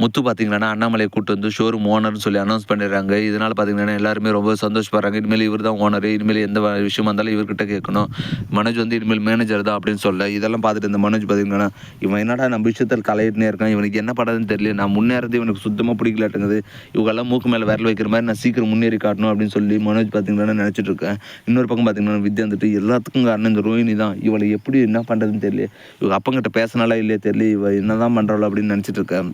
முத்து பார்த்தீங்கன்னா, அண்ணாமலைய கூட்டு வந்து ஷோரூம் ஓனர்ன்னு சொல்லி அனௌன்ஸ் பண்ணிடுறாங்க. இதனால பார்த்தீங்கன்னா, எல்லாருமே ரொம்ப சந்தோஷப்படுறாங்க. இனிமேல் இவர் தான் ஓனரு. இனிமேல் எந்த விஷயமா இருந்தாலும் இவர்கிட்ட கேட்கணும். மனோஜ் வந்து இனிமேல் மேனேஜர் தான் அப்படின்னு சொல்ல, இதெல்லாம் பார்த்துட்டு இந்த மனோஜ் பார்த்தீங்கன்னா, இவன் என்னடா நம்ம விஷயத்தில் தலையிட்டுனே இருக்கான். இவனுக்கு என்ன பண்றதுன்னு தெரியல. நான் முன்னேறது இவனுக்கு சுத்தமா பிடிக்கலாட்டுங்குது. இவங்கெல்லாம் மூக்கு மேல விரல் வைக்கிற மாரி நான் சீக்கிரம் முன்னேறி காட்டணும் அப்படின்னு சொல்லி மனோஜ் பார்த்தீங்கன்னா நினைச்சிட்டு இருக்கேன். இன்னொரு பக்கம் பார்த்தீங்கன்னா, வித்யா வந்துட்டு எல்லாத்துக்கும் காரணம் இந்த ரோஹிணி தான். இவளை எப்படி என்ன பண்றதுன்னு தெரியல. இவங்க அப்பங்கிட்ட பேசினாலா இல்லையே தெரியல. இவ என்னதான் பண்றாளோ அப்படின்னு நினைச்சிட்டு இருக்கேன்.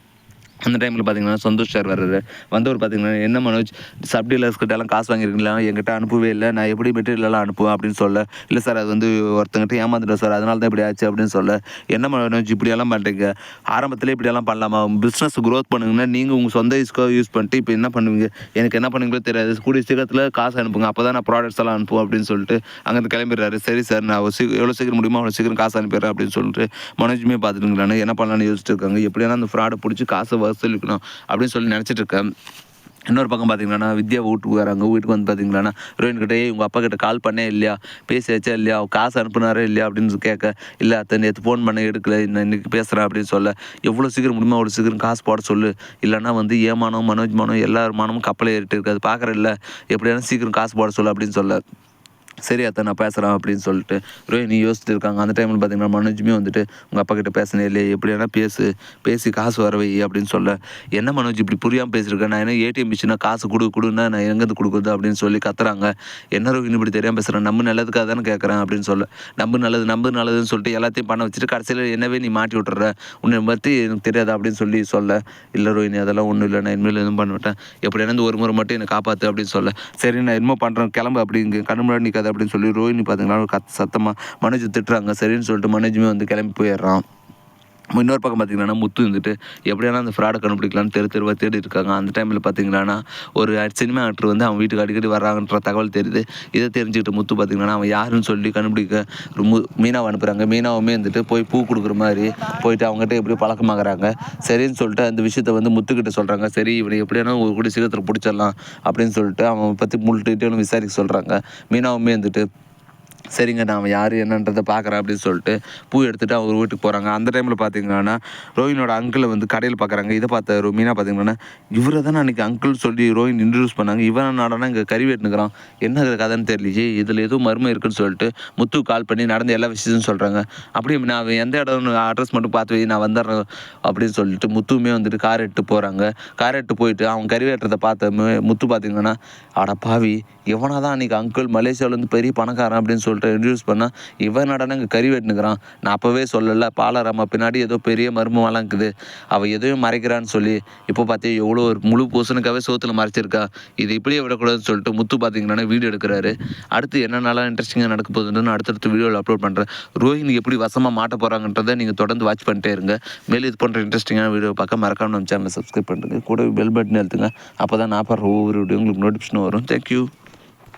அந்த டைமில் பார்த்தீங்கன்னா சந்தோஷ் சார் வர்றாரு. வந்தவர் பார்த்தீங்கன்னா, "என்ன மனோஜ், சப் டீலர்ஸ்கிட்டலாம் காசு வாங்கியிருக்கீங்களா? என்கிட்ட அனுப்பவே இல்லை. நான் எப்படி மெட்டீரியல்லாம் அனுப்புவேன்?" அப்படின்னு சொல்ல, "இல்லை சார், அது வந்து ஒருத்தங்கிட்ட ஏமாந்துட்டேன் சார். அதனால தான் இப்படி ஆச்சு." அப்படின்னு சொல்ல, "என்ன மனோஜ் இப்படியெல்லாம் பண்ணுறீங்க? ஆரம்பத்திலே இப்படியெல்லாம் பண்ணலாமா? பிஸ்னஸ் க்ரோத் பண்ணுங்கன்னா நீங்கள் உங்கள் சொந்த யூஸ்க்காக யூஸ் பண்ணிட்டு இப்போ என்ன பண்ணுவீங்க? எனக்கு என்ன பண்ணுவீங்களோ தெரியாது. கூடிய சீக்கிரத்தில் காசு அனுப்புங்க. அப்போ தான் நான் ப்ராடக்ட்ஸ் எல்லாம் அனுப்புவேன்." அப்படின்னு சொல்லிட்டு அங்கேருந்து கிளம்பிடுறாரு. "சரி சார், நான் எவ்வளோ சீக்கிரம் முடியுமோ அவ்வளோ சீக்கிரம் காசு அனுப்பிடுறேன்." அப்படின்னு சொல்லிட்டு மனோஜுமே பார்த்துட்டுங்களான்னு என்ன பண்ணலான்னு யோசிச்சுட்டு இருக்காங்க. எப்படியானா அந்த ஃப்ராடை பிடிச்சி காசை வசூலிக்கணும் அப்படின்னு சொல்லி நினச்சிட்டு இருக்கேன். இன்னொரு பக்கம் பார்த்தீங்கன்னா, வித்யா வீட்டுக்கு வராங்க. வீட்டுக்கு வந்து பார்த்தீங்கன்னா, ரோஹின் கிட்டே உங்கள் அப்பா கிட்ட கால் பண்ணே இல்லையா? பேசியாச்சா இல்லையா? காசு அனுப்புனாரே இல்லையா? அப்படின்னு கேட்க, "இல்லை அத்தை, நேற்று ஃபோன் பண்ண எடுக்கல. நான் இன்னைக்கு பேசுகிறேன்." அப்படின்னு சொல்ல, "எவ்வளோ சீக்கிரம் முடியுமோ அவ்வளோ சீக்கிரம் காசு போட சொல்லு. இல்லைன்னா வந்து ஏமானம் மனோஜ் மானம் எல்லார் மானமும் கப்பலை ஏறிட்டு இருக்காது. பார்க்குறேன்ல, எப்படியாலும் சீக்கிரம் காசு போட சொல்லு." அப்படின்னு சொல்ல, "சரி அத்தை, நான் பேசுகிறேன்." அப்படின்னு சொல்லிட்டு ரோஹினி யோசிச்சுட்டு இருக்காங்க. அந்த டைமில் பார்த்தீங்கன்னா, மனோஜுமே வந்துட்டு, "உங்கள் அப்பா கிட்ட பேசினே இல்லையே, எப்படியானா பேசி காசு வர வை." அப்படின்னு சொல்ல, "என்ன மனோஜ் இப்படி புரியாமல் பேசியிருக்கேன்? நான் என்ன ஏடிஎம் மிஷினா காசு கொடுன்னா நான் எங்கேருந்து கொடுக்குறது?" அப்படின்னு சொல்லி கத்துறாங்க. "என்ன ரோஹினி இப்படி தெரியாமல் பேசுகிறேன்? நம்ம நல்லதுக்காக தானே கேட்குறேன்." அப்படின்னு சொல்ல, நம்பு நல்லதுன்னு சொல்லிட்டு எல்லாத்தையும் பண்ண வச்சுட்டு கடைசியில் என்னவே நீ மாட்டி விட்டுற, உன்னை பற்றி எனக்கு தெரியாதா?" அப்படின்னு சொல்லி சொல்ல, "இல்லை ரோஹினி, அதெல்லாம் ஒன்றும் இல்லை. நான் இனிமேல் எதுவும் பண்ண மாட்டேன். எப்படியானா இந்த ஒரு முறை மட்டும் என்னை காப்பாற்று." அப்படின்னு சொல்ல, "சரி, நான் என்னமோ பண்ணுறேன், கிளம்பு." அப்படிங்க கண்ணு முன்னாடி நிற்காது அப்படின்னு சொல்லி ரோஹினி பார்த்தீங்கன்னா ஒரு சத்தமாக மனோஜை திட்டுறாங்க. சரின்னு சொல்லிட்டு மனோஜுமே வந்து கிளம்பி போயிடுறான். இன்னொரு பக்கம் பார்த்தீங்கன்னா, முத்து இருந்துட்டு எப்படியானா அந்த ஃப்ராடை கண்டுபிடிக்கலான்னு தெருவா தேடி இருக்காங்க. அந்த டைமில் பார்த்தீங்கன்னா, ஒரு சினிமா ஆக்டர் வந்து அவன் வீட்டுக்கு அடிக்கடி வர்றாங்கன்ற தகவல் தெரியுது. இதை தெரிஞ்சுக்கிட்டு முத்து பார்த்தீங்கன்னா, அவன் யாருன்னு சொல்லி கண்டுபிடிக்க மீனாவை அனுப்புகிறாங்க. மீனாவுமே வந்துட்டு போய் பூ கொடுக்குற மாதிரி போயிட்டு அவங்ககிட்ட எப்படியோ பழக்கமாகறாங்க. சரின்னு சொல்லிட்டு அந்த விஷயத்த வந்து முத்துக்கிட்ட சொல்கிறாங்க. சரி, இவனை எப்படியானா ஒரு கூடிய சீக்கிரத்தில் பிடிச்சிடலாம் அப்படின்னு சொல்லிட்டு அவன் பற்றி முழு டீட்டெயிலும் விசாரிக்க சொல்கிறாங்க. மீனாவுமே வந்துட்டு, "சரிங்க, நான் அவன் யார் என்னன்றதை பார்க்குறேன்." அப்படின்னு சொல்லிட்டு பூ எடுத்துகிட்டு அவர் வீட்டுக்கு போகிறாங்க. அந்த டைமில் பார்த்தீங்கன்னா, ரோஹினோட அங்கிளை வந்து கடையில் பார்க்குறாங்க. இதை பார்த்த மீனா பார்த்தீங்கன்னா, "இவரை தானே அன்றைக்கி அங்கிள் சொல்லி ரோஹின் இன்ட்ரடியூஸ் பண்ணாங்க. இவன் என்னடானா இங்கே கறி வெட்டுனுக்கிறான். என்ன கதைன்னு தெரியலையே, இதில் ஏதோ மர்மம் இருக்குன்னு" சொல்லிட்டு முத்து கால் பண்ணி நடந்த எல்லா விஷயத்தையும் சொல்கிறாங்க. "அப்படியே நான் எந்த இடம்னு அட்ரஸ் மட்டும் பார்த்து வை, நான் வந்துடுறேன்." அப்படின்னு சொல்லிட்டு முத்துவுமே வந்துட்டு கார் எடுத்து போகிறாங்க. கார் எடுத்து போயிட்டு அவங்க கறி வெட்டுறதை பார்த்த முத்து பார்த்தீங்கன்னா, "அட பாவி, இவனா தான் அன்றைக்கி அங்கிள் மலேசியாவிலேருந்து பெரிய பணக்காரன் அப்படின்னு சொல்லிட்டு இன்ட்ரடியூஸ் பண்ணால், இவன் நடனா இங்கே கறி வெட்டுனுக்கிறான். நான் அப்போவே சொல்லலை, பாலாராமா பின்னாடி ஏதோ பெரிய மர்மமெல்லாம் இருக்குது. அவள் எதையும் மறைக்கிறான்னு சொல்லி இப்போ பார்த்தியா எவ்வளோ ஒரு முழு பூசணுக்காகவே சோத்துல மறைச்சிருக்கா. இது இப்படியே விடக்கூடாதுன்னு சொல்லிட்டு முத்து பார்த்தீங்கன்னா வீடியோ எடுக்கிறாரு. அடுத்து என்னென்னலாம் இன்ட்ரெஸ்டிங்காக நடக்க போகுதுன்னு அடுத்தடுத்த வீடியோவில் அப்லோட் பண்ணுறேன். ரோஹினி எப்படி வசமாக மாட்ட போகிறாங்கன்றதை நீங்கள் தொடர்ந்து வாட்ச் பண்ணிட்டே இருங்க. மேலும் இது போன்ற இன்ட்ரெஸ்டிங்கான வீடியோ பார்க்க மறக்காம நம்ம சேனலை சப்ஸ்கிரைப் பண்ணுங்க. கூட பெல் பட்டன் எழுத்துங்க. அப்போ தான் நான் பாடுற ஒவ்வொரு வீடியோ உங்களுக்கு நோட்டிஃபிகேஷன் வரும். தேங்க்யூ.